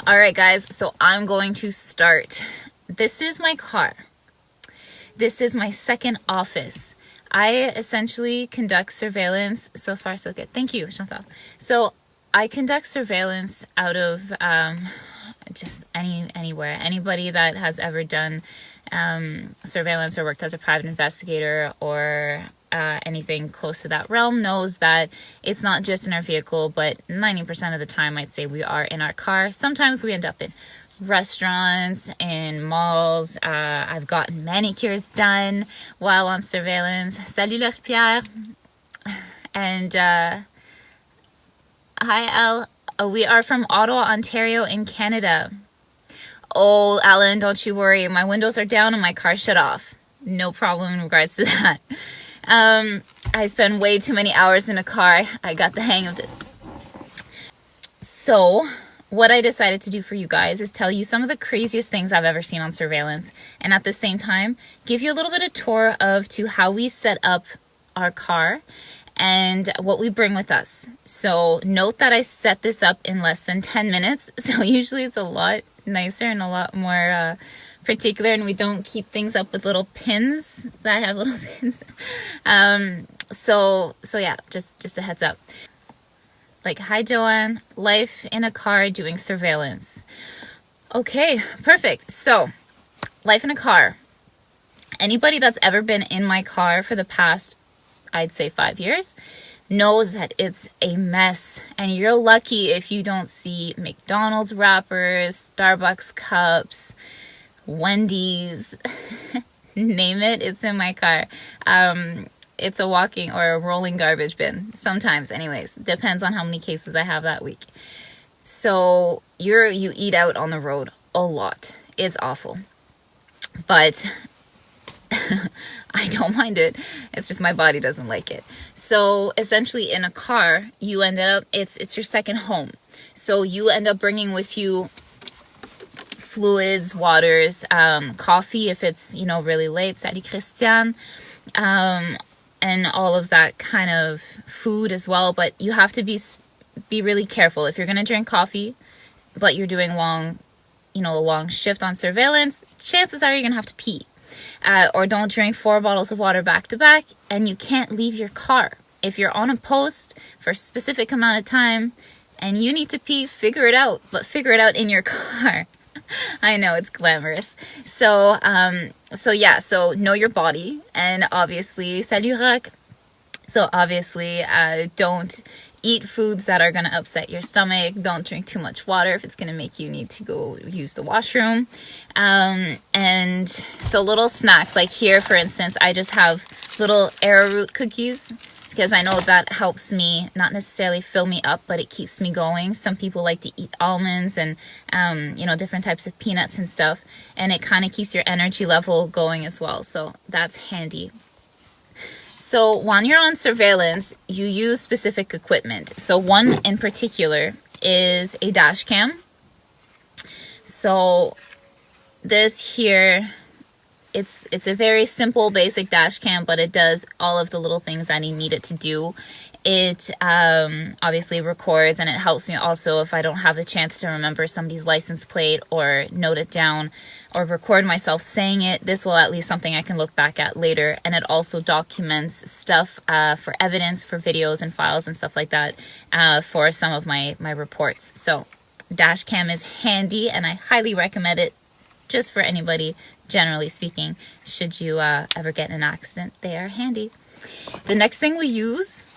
All right, guys, so I'm going to start. This is my car. This is my second office. I essentially conduct surveillance. So far, so good. Thank you, Chantal. So I conduct surveillance out of just anywhere. Anybody that has ever done surveillance or worked as a private investigator or anything close to that realm knows that it's not just in our vehicle, but 90% of the time I'd say we are in our car. Sometimes we end up in restaurants and malls. I've gotten manicures done while on surveillance. Salut Pierre. And hi Al. We are from Ottawa, Ontario in Canada. Oh, Alan, don't you worry. My windows are down and my car shut off. No problem in regards to that. I spend way too many hours in a car. I got the hang of this. So what I decided to do for you guys is tell you some of the craziest things I've ever seen on surveillance, and at the same time give you a little bit of tour of to how we set up our car and what we bring with us. So note that I set this up in less than 10 minutes. So usually it's a lot nicer and a lot more particular, and we don't keep things up with little pins that have little pins. So yeah, just a heads up. Like, hi Joanne, life in a car doing surveillance. Okay, perfect. So life in a car. Anybody that's ever been in my car for the past, I'd say 5 years, knows that it's a mess, and you're lucky if you don't see McDonald's wrappers, Starbucks cups, Wendy's, name it, it's in my car. It's a walking or a rolling garbage bin. Sometimes, anyways. Depends on how many cases I have that week. So you eat out on the road a lot. It's awful. But I don't mind it. It's just my body doesn't like it. So essentially in a car, you end up, it's your second home. So you end up bringing with you fluids, waters, coffee if it's, really late, salut Christian, and all of that kind of food as well. But you have to be really careful. If you're going to drink coffee, but you're doing a long shift on surveillance, chances are you're going to have to pee. Or don't drink 4 bottles of water back to back, and you can't leave your car. If you're on a post for a specific amount of time and you need to pee, figure it out, but figure it out in your car. I know, it's glamorous. So know your body, and obviously, salut Rock. So obviously, don't eat foods that are going to upset your stomach. Don't drink too much water if it's going to make you need to go use the washroom. And so little snacks, like here, for instance, I just have little arrowroot cookies, because I know that helps me, not necessarily fill me up, but it keeps me going. Some people like to eat almonds and, different types of peanuts and stuff. And it kind of keeps your energy level going as well. So that's handy. So when you're on surveillance, you use specific equipment. So one in particular is a dash cam. So this here, it's a very simple, basic dash cam, but it does all of the little things that I need it to do. It obviously records, and it helps me also if I don't have the chance to remember somebody's license plate or note it down or record myself saying it. This will at least something I can look back at later. And it also documents stuff for evidence, for videos and files and stuff like that for some of my reports. So dash cam is handy, and I highly recommend it just for anybody, generally speaking. Should you ever get in an accident, they are handy. The next thing we use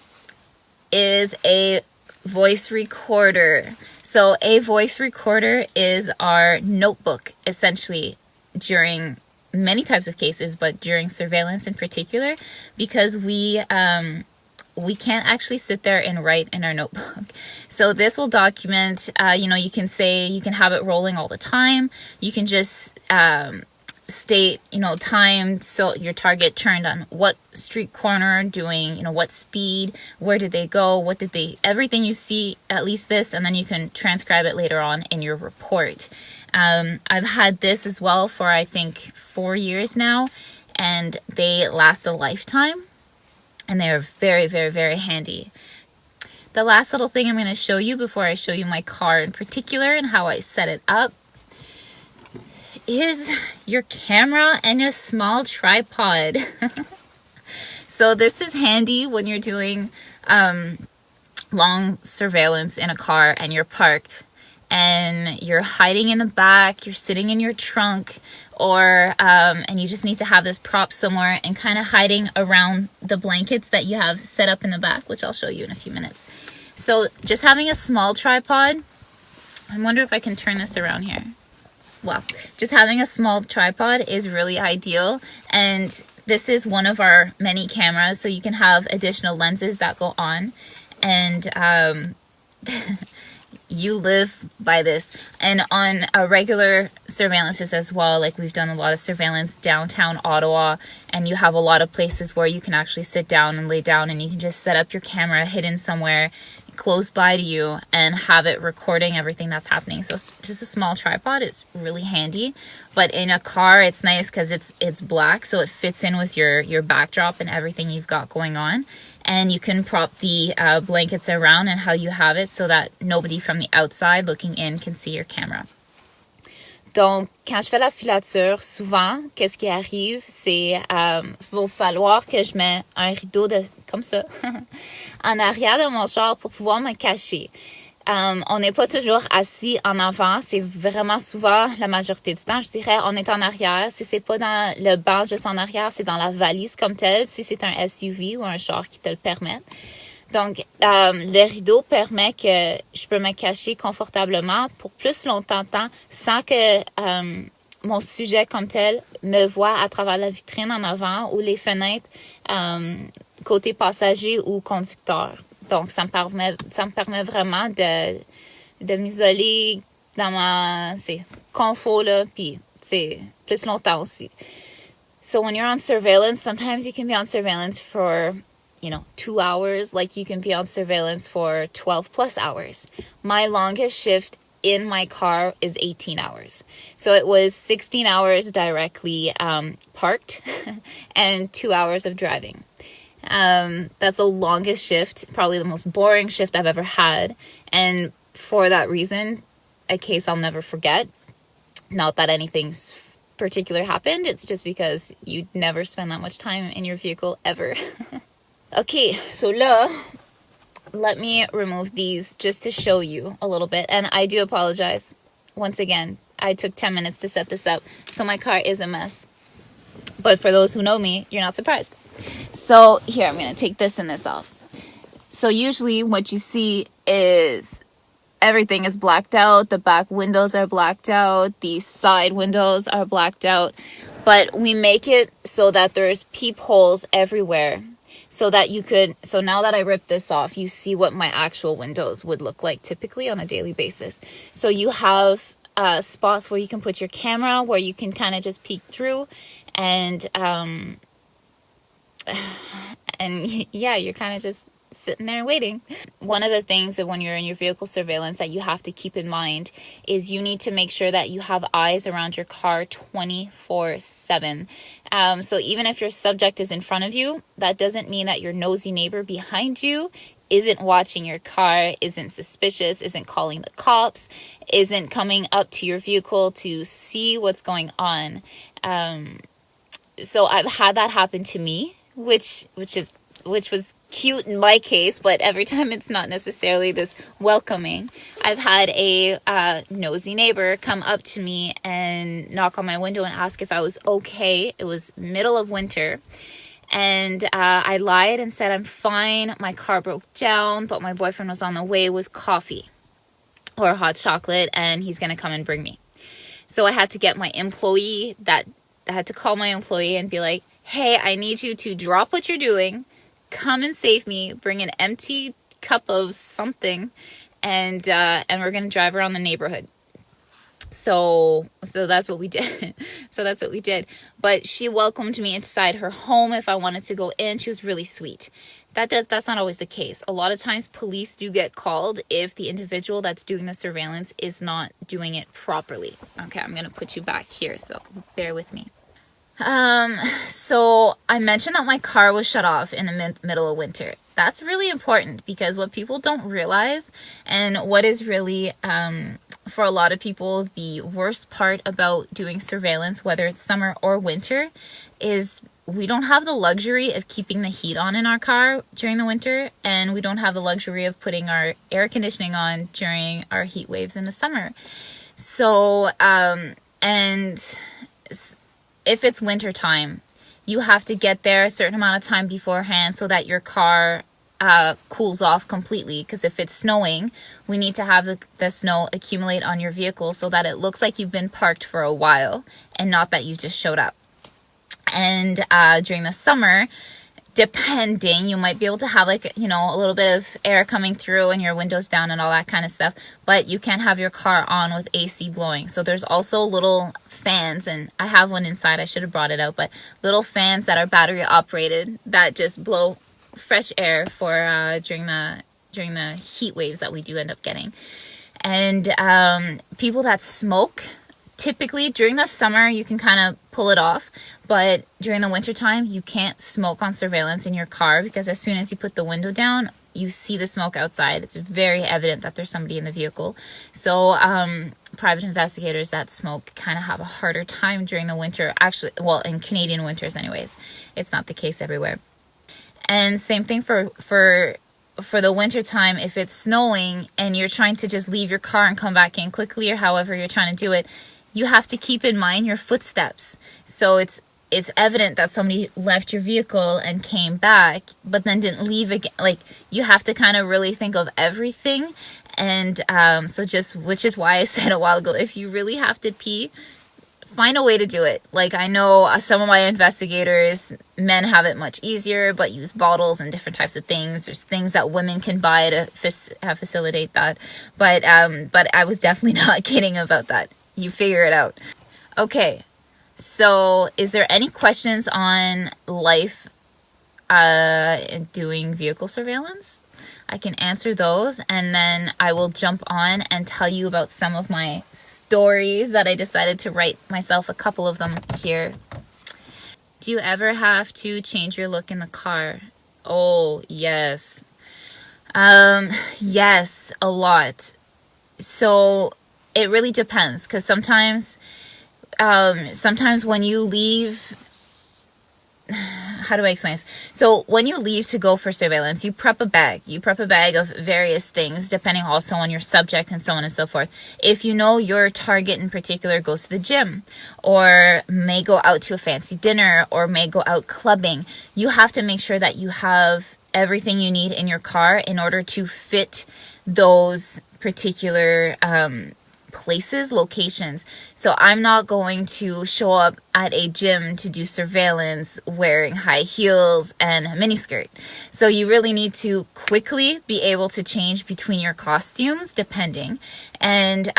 is a voice recorder. So a voice recorder is our notebook, essentially, during many types of cases, but during surveillance in particular, because we can't actually sit there and write in our notebook. So this will document, you can have it rolling all the time. You can just state, time, so your target turned on what street corner, doing, what speed, where did they go, everything you see, at least this, and then you can transcribe it later on in your report. I've had this as well for, I think, 4 years now, and they last a lifetime, and they are very, very, very handy. the last little thing I'm going to show you before I show you my car in particular and how I set it up is your camera and a small tripod. So this is handy when you're doing long surveillance in a car and you're parked and you're hiding in the back, you're sitting in your trunk, or and you just need to have this prop somewhere and kind of hiding around the blankets that you have set up in the back, which I'll show you in a few minutes. So just having a small tripod, I wonder if I can turn this around here. Well, just having a small tripod is really ideal, and this is one of our many cameras, so you can have additional lenses that go on, and you live by this. And on regular surveillances as well, like we've done a lot of surveillance downtown Ottawa, and you have a lot of places where you can actually sit down and lay down and you can just set up your camera hidden somewhere close by to you and have it recording everything that's happening. So just a small tripod is really handy. But in a car, it's nice because it's black, so it fits in with your backdrop and everything you've got going on. And you can prop the blankets around and how you have it so that nobody from the outside looking in can see your camera. Donc, quand je fais la filature, souvent, qu'est-ce qui arrive, c'est va falloir que je mette un rideau comme ça en arrière de mon char pour pouvoir me cacher. On n'est pas toujours assis en avant, c'est vraiment souvent, la majorité du temps, je dirais, on est en arrière. Si c'est pas dans le banc juste en arrière, c'est dans la valise comme telle, si c'est un SUV ou un char qui te le permet. Donc, le rideau permet que je peux me cacher confortablement pour plus longtemps de temps sans que mon sujet comme tel me voit à travers la vitrine en avant ou les fenêtres côté passager ou conducteur. Donc, ça me permet vraiment de m'isoler dans ma confort là, puis plus longtemps aussi. So when you're on surveillance, sometimes you can be on surveillance for 2 hours, like you can be on surveillance for 12 plus hours. My longest shift in my car is 18 hours. So it was 16 hours directly parked and 2 hours of driving. That's the longest shift, probably the most boring shift I've ever had. And for that reason, a case I'll never forget. Not that anything's particular happened, it's just because you'd never spend that much time in your vehicle ever. Okay, so là, let me remove these just to show you a little bit. And I do apologize. Once again, I took 10 minutes to set this up, so my car is a mess. But for those who know me, you're not surprised. So here, I'm going to take this and this off. So usually what you see is everything is blacked out. The back windows are blacked out. The side windows are blacked out. But we make it so that there's peepholes everywhere. So now that I ripped this off, you see what my actual windows would look like typically on a daily basis. So you have spots where you can put your camera, where you can kind of just peek through, and yeah, you're kind of just sitting there waiting. One of the things that when you're in your vehicle surveillance that you have to keep in mind is you need to make sure that you have eyes around your car 24/7. So even if your subject is in front of you, that doesn't mean that your nosy neighbor behind you isn't watching your car, isn't suspicious, isn't calling the cops, isn't coming up to your vehicle to see what's going on. So I've had that happen to me, which was cute in my case, but every time it's not necessarily this welcoming. I've had a nosy neighbor come up to me and knock on my window and ask if I was okay. It was middle of winter, and I lied and said I'm fine. My car broke down, but my boyfriend was on the way with coffee or hot chocolate, and he's gonna come and bring me. So I had to get my employee I had to call my employee and be like, hey, I need you to drop what you're doing, come and save me, bring an empty cup of something, and we're going to drive around the neighborhood. So that's what we did. But she welcomed me inside her home if I wanted to go in. She was really sweet. That's not always the case. A lot of times police do get called if the individual that's doing the surveillance is not doing it properly. Okay, I'm going to put you back here, so bear with me. So I mentioned that my car was shut off in the middle of winter. That's really important, because what people don't realize, and what is really, for a lot of people, the worst part about doing surveillance, whether it's summer or winter, is we don't have the luxury of keeping the heat on in our car during the winter, and we don't have the luxury of putting our air conditioning on during our heat waves in the summer. So, and if it's winter time, you have to get there a certain amount of time beforehand so that your car cools off completely. Because if it's snowing, we need to have the snow accumulate on your vehicle so that it looks like you've been parked for a while and not that you just showed up. And during the summer, depending, you might be able to have like, you know, a little bit of air coming through and your windows down and all that kind of stuff, but you can't have your car on with AC blowing. So there's also little fans, and I have one inside, I should have brought it out, but little fans that are battery operated that just blow fresh air for during the heat waves that we do end up getting. And people that smoke, typically during the summer you can kind of pull it off, but during the winter time you can't smoke on surveillance in your car, because as soon as you put the window down, you see the smoke outside. It's very evident that there's somebody in the vehicle. So private investigators that smoke kind of have a harder time during the winter. Actually, well, in Canadian winters anyways. It's not the case everywhere. And same thing for the winter time. If it's snowing and you're trying to just leave your car and come back in quickly, or however you're trying to do it, you have to keep in mind your footsteps. So it's evident that somebody left your vehicle and came back, but then didn't leave again. Like, you have to kind of really think of everything. And which is why I said a while ago, if you really have to pee, find a way to do it. Like, I know some of my investigators, men have it much easier, but use bottles and different types of things. There's things that women can buy to facilitate that. But I was definitely not kidding about that. You figure it out. Okay, so is there any questions on life doing vehicle surveillance? I can answer those, and then I will jump on and tell you about some of my stories that I decided to write myself, a couple of them here. Do you ever have to change your look in the car? Oh, yes. Yes, a lot. So it really depends, because sometimes when you leave, how do I explain this? So when you leave to go for surveillance, you prep a bag. You prep a bag of various things, depending also on your subject and so on and so forth. If you know your target in particular goes to the gym, or may go out to a fancy dinner, or may go out clubbing, you have to make sure that you have everything you need in your car in order to fit those particular places, locations. So I'm not going to show up at a gym to do surveillance wearing high heels and a miniskirt. So you really need to quickly be able to change between your costumes, depending. And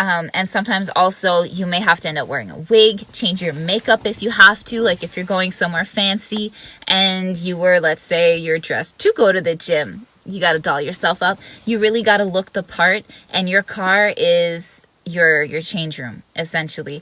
sometimes also you may have to end up wearing a wig, change your makeup if you have to, like if you're going somewhere fancy and let's say you're dressed to go to the gym. You got to doll yourself up. You really got to look the part, and your car is your change room, essentially.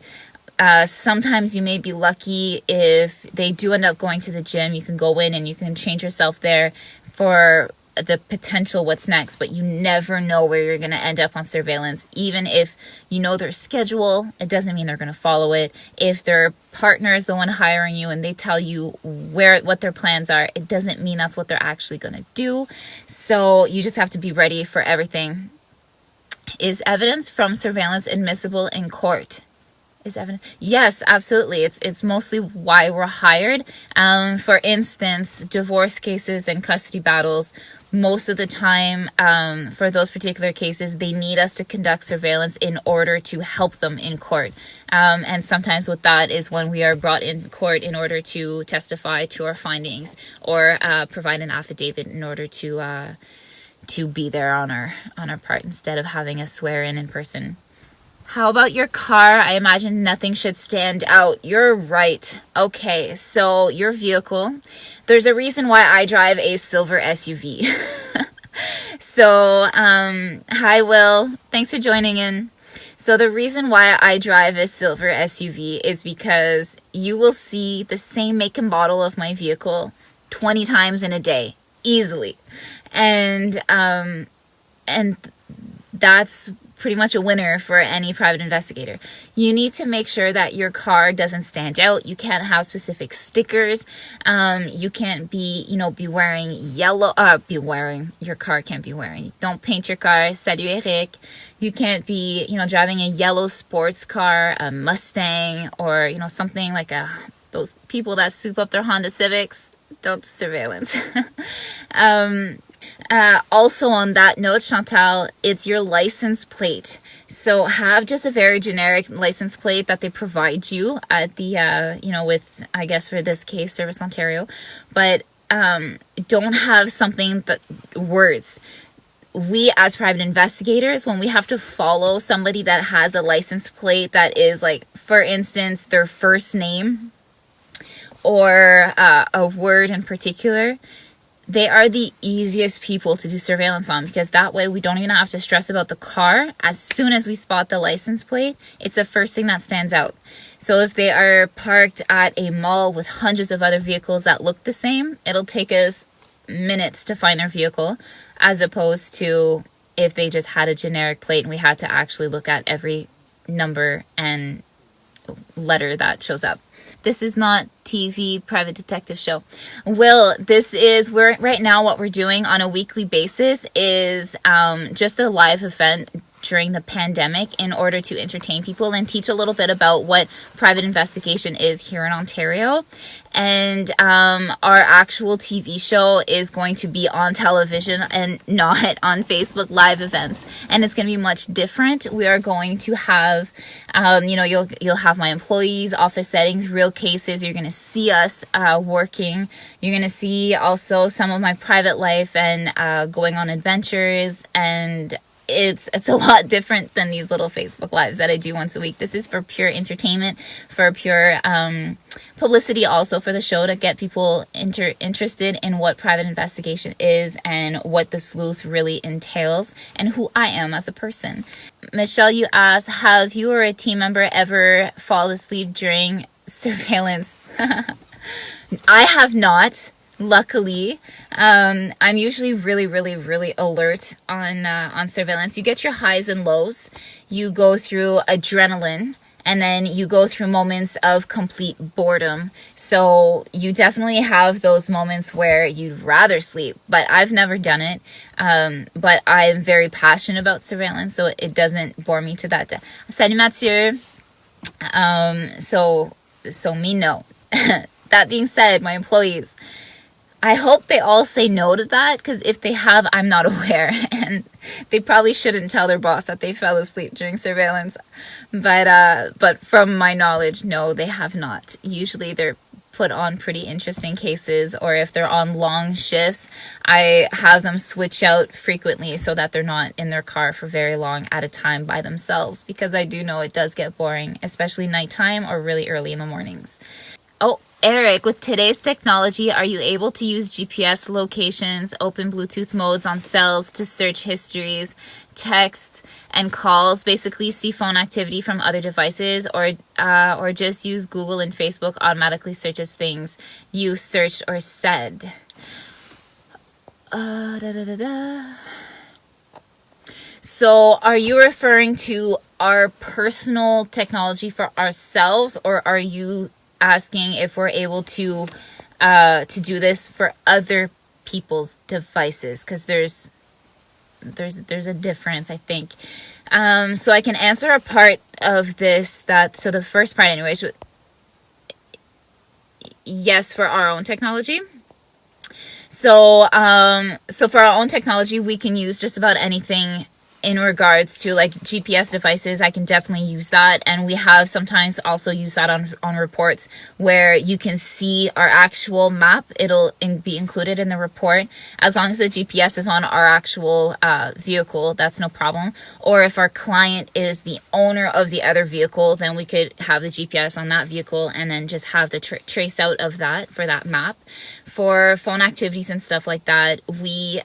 Sometimes you may be lucky if they do end up going to the gym. You can go in and you can change yourself there for the potential what's next, but you never know where you're going to end up on surveillance. Even if you know their schedule, it doesn't mean they're going to follow it. If their partner is the one hiring you and they tell you what their plans are, it doesn't mean that's what they're actually going to do. So you just have to be ready for everything. Is evidence from surveillance admissible in court? Is evidence? Yes, absolutely. It's mostly why we're hired. For instance, divorce cases and custody battles, most of the time, for those particular cases, they need us to conduct surveillance in order to help them in court. And sometimes what that is when we are brought in court in order to testify to our findings, or provide an affidavit in order to be there on our part, instead of having us swear in person. How about your car? I imagine nothing should stand out. You're right. Okay, so your vehicle. There's a reason why I drive a silver SUV. So, hi Will. Thanks for joining in. So the reason why I drive a silver SUV is because you will see the same make and model of my vehicle 20 times in a day, easily. And that's pretty much a winner for any private investigator. You need to make sure that your car doesn't stand out. You can't have specific stickers. You can't be wearing yellow. Your car can't be wearing. Don't paint your car. Salut Eric. You can't be, driving a yellow sports car, a Mustang, or, something like those people that soup up their Honda Civics. Don't surveillance. Also on that note, Chantal, it's your license plate. So have just a very generic license plate that they provide you at the, with, I guess for this case, Service Ontario. But don't have something that words. We as private investigators, when we have to follow somebody that has a license plate that is like, for instance, their first name or a word in particular, they are the easiest people to do surveillance on, because that way we don't even have to stress about the car. As soon as we spot the license plate, it's the first thing that stands out. So if they are parked at a mall with hundreds of other vehicles that look the same, it'll take us minutes to find their vehicle, as opposed to if they just had a generic plate and we had to actually look at every number and letter that shows up. This is not TV private detective show. Right now what we're doing on a weekly basis is just a live event during the pandemic in order to entertain people and teach a little bit about what private investigation is here in Ontario. And our actual TV show is going to be on television and not on Facebook live events. And it's going to be much different. We are going to have, you'll have my employees, office settings, real cases. You're going to see us working. You're going to see also some of my private life and going on adventures, and it's a lot different than these little Facebook lives that I do once a week. This is for pure entertainment, for pure publicity, also for the show, to get people interested in what private investigation is and what the sleuth really entails and who I am as a person. Michelle, you asked, have you or a team member ever fall asleep during surveillance? I have not. Luckily, I'm usually really, really, really alert on surveillance. You get your highs and lows. You go through adrenaline, and then you go through moments of complete boredom. So you definitely have those moments where you'd rather sleep, but I've never done it. But I'm very passionate about surveillance, so it doesn't bore me to that. Salut Mathieu. So me, no. That being said, my employees, I hope they all say no to that, because if they have, I'm not aware, and they probably shouldn't tell their boss that they fell asleep during surveillance. But from my knowledge, no, they have not. Usually they're put on pretty interesting cases, or if they're on long shifts, I have them switch out frequently so that they're not in their car for very long at a time by themselves, because I do know it does get boring, especially nighttime or really early in the mornings. Oh, Eric, with today's technology, are you able to use GPS locations, open Bluetooth modes on cells to search histories, texts, and calls, basically see phone activity from other devices, or just use Google and Facebook automatically searches things you searched or said? So are you referring to our personal technology for ourselves, or are you asking if we're able to do this for other people's devices? Because there's a difference, I think. So I can answer a part of this. So the first part, anyways, yes, for our own technology. So for our own technology, we can use just about anything in regards to like GPS devices. I can definitely use that, and we have sometimes also use that on reports where you can see our actual map. It'll be included in the report as long as the GPS is on our actual vehicle. That's no problem. Or if our client is the owner of the other vehicle, then we could have the GPS on that vehicle and then just have the trace out of that for that map. For phone activities and stuff like that, we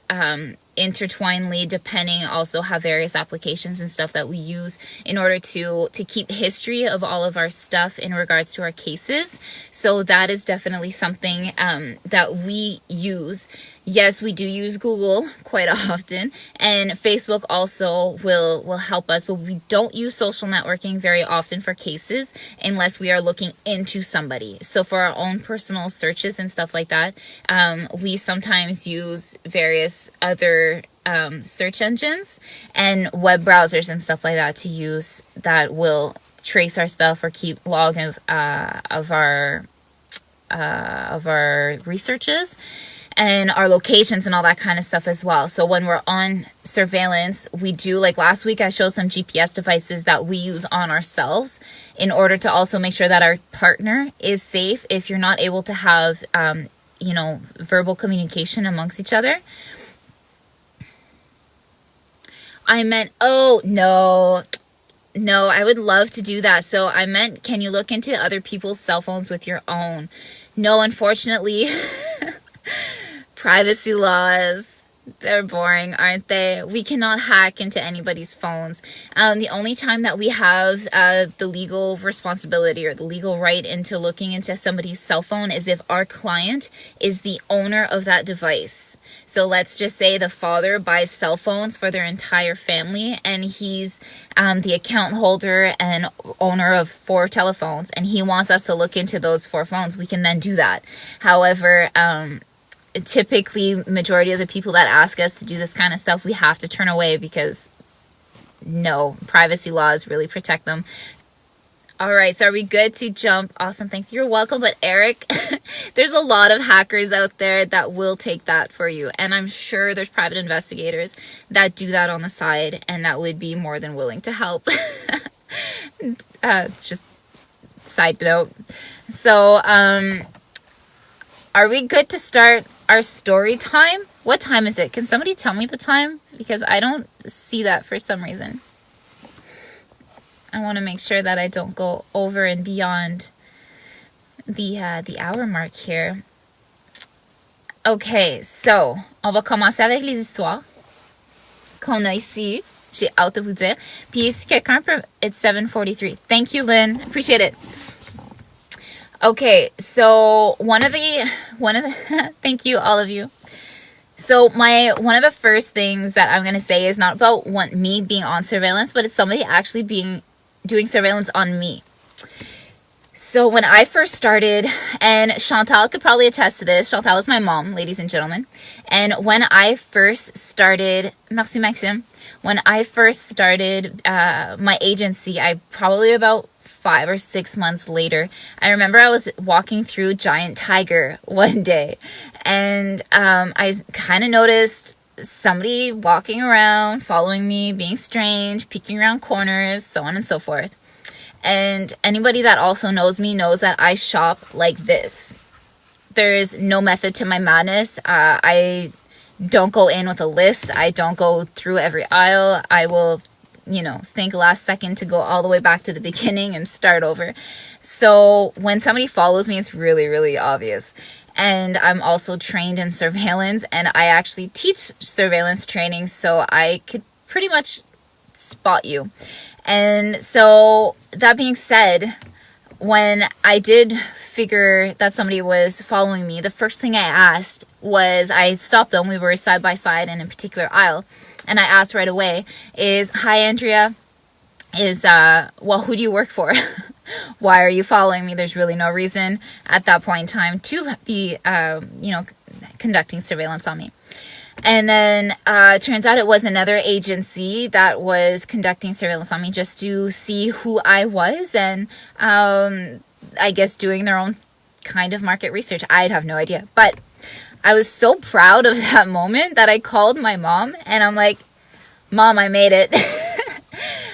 intertwinedly, depending, also have various applications and stuff that we use in order to keep history of all of our stuff in regards to our cases. So that is definitely something that we use. Yes, we do use Google quite often, and Facebook also will help us, but we don't use social networking very often for cases unless we are looking into somebody. So for our own personal searches and stuff like that, we sometimes use various other search engines and web browsers and stuff like that to use that will trace our stuff or keep log of our researches and our locations and all that kind of stuff as well. So when we're on surveillance, we do, like last week I showed some GPS devices that we use on ourselves in order to also make sure that our partner is safe if you're not able to have verbal communication amongst each other. I meant, oh no, I would love to do that. So I meant, can you look into other people's cell phones with your own? No, unfortunately. Privacy laws, they're boring, aren't they? We cannot hack into anybody's phones. The only time that we have the legal responsibility or the legal right into looking into somebody's cell phone is if our client is the owner of that device. So let's just say the father buys cell phones for their entire family, and he's the account holder and owner of 4 telephones, and he wants us to look into those 4 phones. We can then do that. However, typically majority of the people that ask us to do this kind of stuff, we have to turn away because no, privacy laws really protect them. All right, so are we good to jump? Awesome, thanks. You're welcome. But Eric, there's a lot of hackers out there that will take that for you. And I'm sure there's private investigators that do that on the side and that would be more than willing to help. Just side note. So, are we good to start our story time? What time is it? Can somebody tell me the time? Because I don't see that for some reason. I want to make sure that I don't go over and beyond the hour mark here. Okay, so on va commencer avec les histoires qu'on a ici. J'ai hâte de vous dire. Puis si quelqu'un peut, it's 7:43. Thank you, Lynn. Appreciate it. Okay, so one of the thank you, all of you. So one of the first things that I'm going to say is not about me being on surveillance, but it's somebody actually doing surveillance on me. So when I first started, and Chantal could probably attest to this, Chantal is my mom, ladies and gentlemen. And when I first started, merci Maxime, when I first started my agency, I probably about 5 or 6 months later, I remember I was walking through Giant Tiger one day, and I kind of noticed somebody walking around, following me, being strange, peeking around corners, so on and so forth. And anybody that also knows me knows that I shop like this. There's no method to my madness. I don't go in with a list. I don't go through every aisle. I will, think last second to go all the way back to the beginning and start over. So when somebody follows me, it's really, really obvious. And I'm also trained in surveillance, and I actually teach surveillance training, so I could pretty much spot you. And so that being said, when I did figure that somebody was following me, the first thing I asked was, I stopped them. We were side by side in a particular aisle, and I asked right away, hi Andrea, who do you work for? Why are you following me? There's really no reason at that point in time to be, conducting surveillance on me. And then turns out it was another agency that was conducting surveillance on me just to see who I was, and I guess doing their own kind of market research. I'd have no idea. But I was so proud of that moment that I called my mom, and I'm like, Mom, I made it.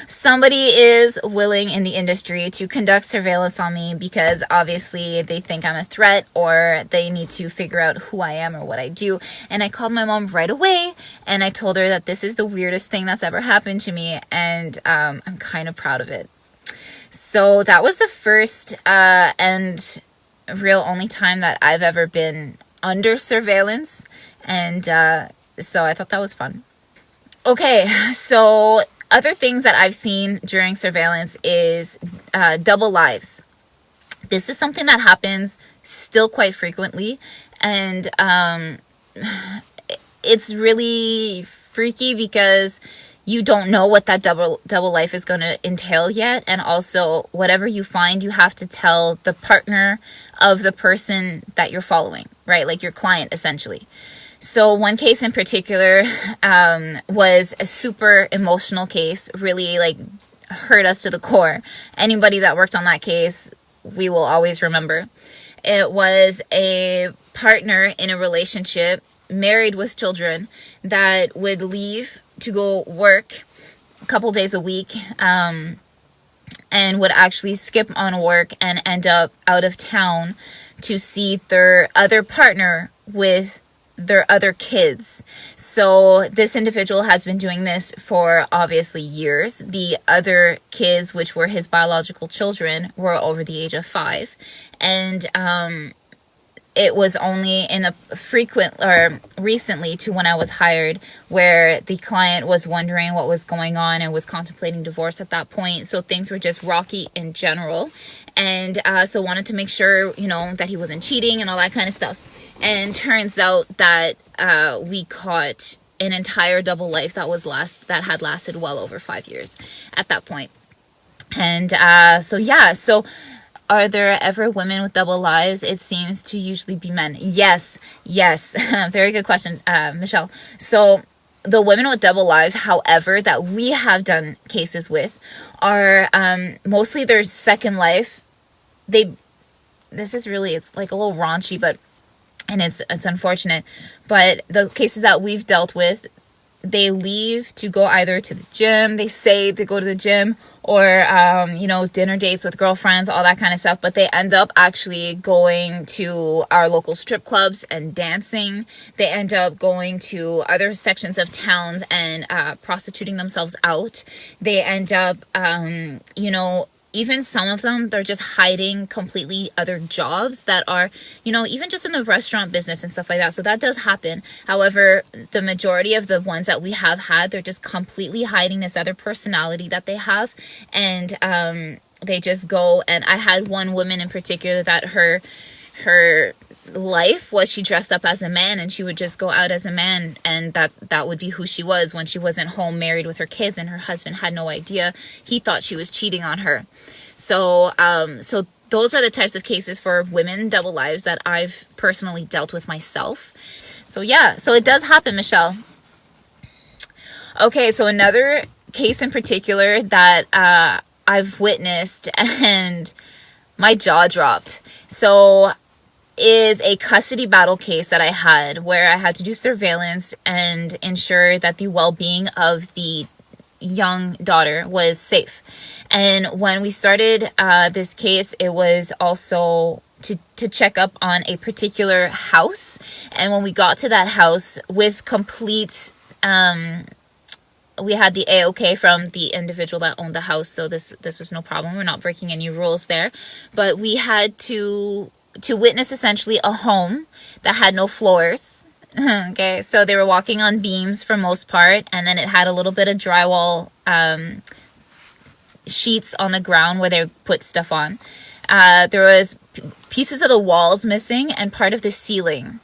Somebody is willing in the industry to conduct surveillance on me because obviously they think I'm a threat, or they need to figure out who I am or what I do. And I called my mom right away, and I told her that this is the weirdest thing that's ever happened to me, and I'm kind of proud of it. So that was the first and real only time that I've ever been under surveillance, and so I thought that was fun. Okay, so other things that I've seen during surveillance is double lives. This is something that happens still quite frequently, and it's really freaky because you don't know what that double life is going to entail yet. And also, whatever you find, you have to tell the partner of the person that you're following, right? Like your client, essentially. So one case in particular was a super emotional case, really like hurt us to the core. Anybody that worked on that case, we will always remember. It was a partner in a relationship, married with children, that would leave to go work a couple days a week, and would actually skip on work and end up out of town to see their other partner with their other kids. So this individual has been doing this for obviously years. The other kids, which were his biological children, were over the age of 5. And it was only in a recently to when I was hired, where the client was wondering what was going on and was contemplating divorce at that point. So things were just rocky in general. And so wanted to make sure, that he wasn't cheating and all that kind of stuff. And turns out that we caught an entire double life that had lasted well over 5 years at that point. And so are there ever women with double lives? It seems to usually be men. Yes. Very good question, Michelle. So the women with double lives, however, that we have done cases with are mostly their second life. It's like a little raunchy, and it's unfortunate, but the cases that we've dealt with, they leave to go either to the gym. They say they go to the gym, or dinner dates with girlfriends, all that kind of stuff. But they end up actually going to our local strip clubs and dancing. They end up going to other sections of towns and prostituting themselves out. They end up, even some of them, they're just hiding completely other jobs that are, even just in the restaurant business and stuff like that. So that does happen. However, the majority of the ones that we have had, they're just completely hiding this other personality that they have. And they just go. And I had one woman in particular that her life was she dressed up as a man, and she would just go out as a man, and that would be who she was when she wasn't home married with her kids, and her husband had no idea. He thought she was cheating on her. So those are the types of cases for women double lives that I've personally dealt with myself. So it does happen, Michelle. Okay, so another case in particular that I've witnessed and my jaw dropped. So is a custody battle case that I had, where I had to do surveillance and ensure that the well-being of the young daughter was safe. And when we started this case, it was also to check up on a particular house. And when we got to that house with complete, we had the A-OK from the individual that owned the house. So this was no problem. We're not breaking any rules there. But we had to witness essentially a home that had no floors. Okay, so they were walking on beams for most part, and then it had a little bit of drywall sheets on the ground where they put stuff on. There was pieces of the walls missing and part of the ceiling.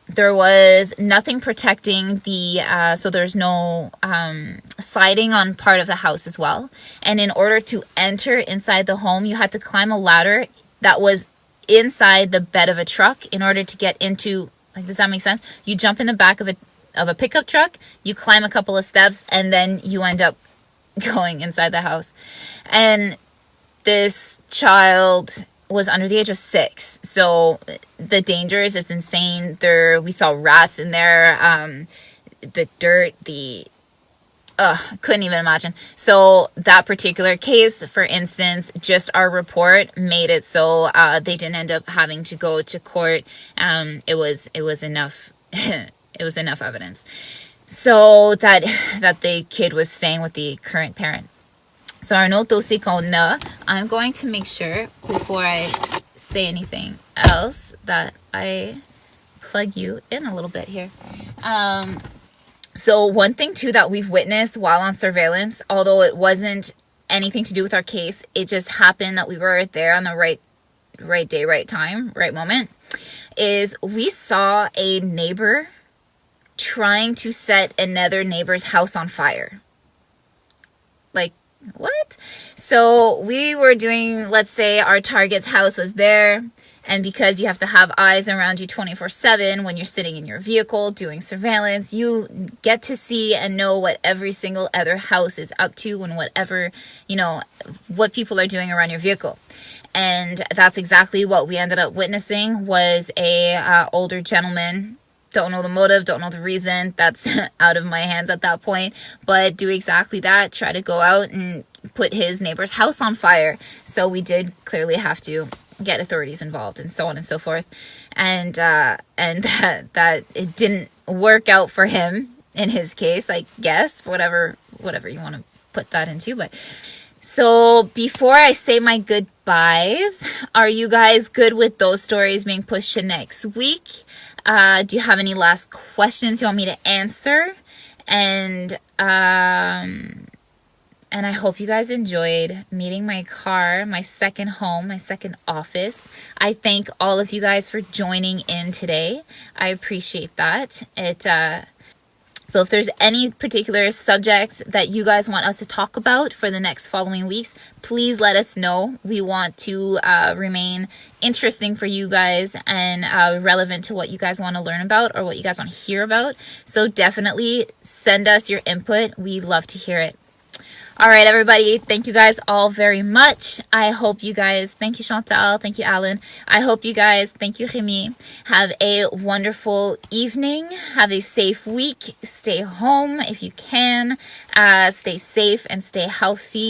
There was nothing protecting the, so there's no siding on part of the house as well. And in order to enter inside the home, you had to climb a ladder that was inside the bed of a truck in order to get into, like, does that make sense? You jump in the back of a pickup truck, you climb a couple of steps, and then you end up going inside the house. And this child was under the age of 6. So the dangers is insane. We saw rats in there, the dirt, couldn't even imagine. So that particular case, for instance, just our report made it so they didn't end up having to go to court. It was enough. It was enough evidence, so that the kid was staying with the current parent. So I'm going to make sure before I say anything else that I plug you in a little bit here. So one thing too that we've witnessed while on surveillance, although it wasn't anything to do with our case, it just happened that we were there on the right day, right time, right moment, is we saw a neighbor trying to set another neighbor's house on fire. Like, what? So we were doing, let's say our target's house was there, and because you have to have eyes around you 24/7 when you're sitting in your vehicle doing surveillance, you get to see and know what every single other house is up to and whatever, what people are doing around your vehicle. And that's exactly what we ended up witnessing, was a older gentleman. Don't know the motive, don't know the reason. That's out of my hands at that point. But do exactly that. Try to go out and put his neighbor's house on fire. So we did clearly have to get authorities involved and so on and so forth. And that it didn't work out for him in his case, I guess, whatever you want to put that into. But so before I say my goodbyes, are you guys good with those stories being pushed to next week? Do you have any last questions you want me to answer? And I hope you guys enjoyed meeting my car, my second home, my second office. I thank all of you guys for joining in today. I appreciate that. So if there's any particular subjects that you guys want us to talk about for the next following weeks, please let us know. We want to remain interesting for you guys and relevant to what you guys want to learn about or what you guys want to hear about. So definitely send us your input. We love to hear it. All right, everybody. Thank you guys all very much. I hope you guys, thank you, Chantal. Thank you, Alan. I hope you guys, thank you, Remy, have a wonderful evening. Have a safe week. Stay home if you can. Stay safe and stay healthy.